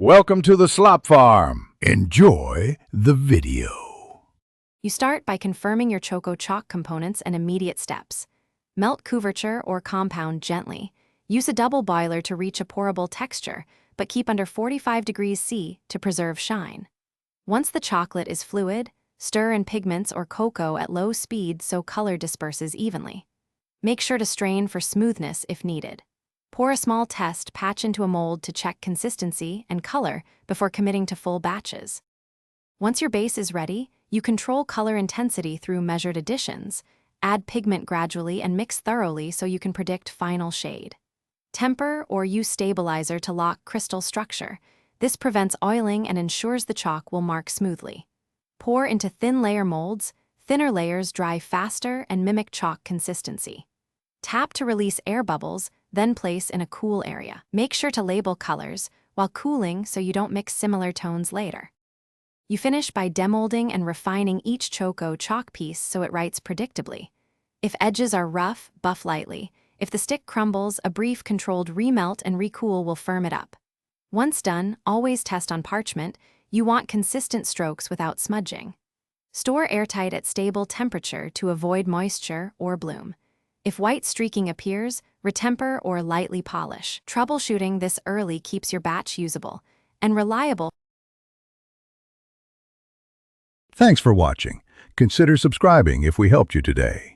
Welcome to the Slop Farm. Enjoy the video. You start by confirming your Choco Chalk components and immediate steps. Melt couverture or compound gently. Use a double boiler to reach a pourable texture, but keep under 45 degrees C to preserve shine. Once the chocolate is fluid, stir in pigments or cocoa at low speed so color disperses evenly. Make sure to strain for smoothness if needed. Pour a small test patch into a mold to check consistency and color before committing to full batches. Once your base is ready, you control color intensity through measured additions. Add pigment gradually and mix thoroughly so you can predict final shade. Temper or use stabilizer to lock crystal structure. This prevents oiling and ensures the chalk will mark smoothly. Pour into thin layer molds. Thinner layers dry faster and mimic chalk consistency. Tap to release air bubbles, then place in a cool area. Make sure to label colors while cooling so you don't mix similar tones later. You finish by demolding and refining each Choco chalk piece so it writes predictably. If edges are rough, buff lightly. If the stick crumbles, a brief controlled remelt and recool will firm it up. Once done, always test on parchment. You want consistent strokes without smudging. Store airtight at stable temperature to avoid moisture or bloom. If white streaking appears, retemper or lightly polish. Troubleshooting this early keeps your batch usable and reliable. Thanks for watching. Consider subscribing if we helped you today.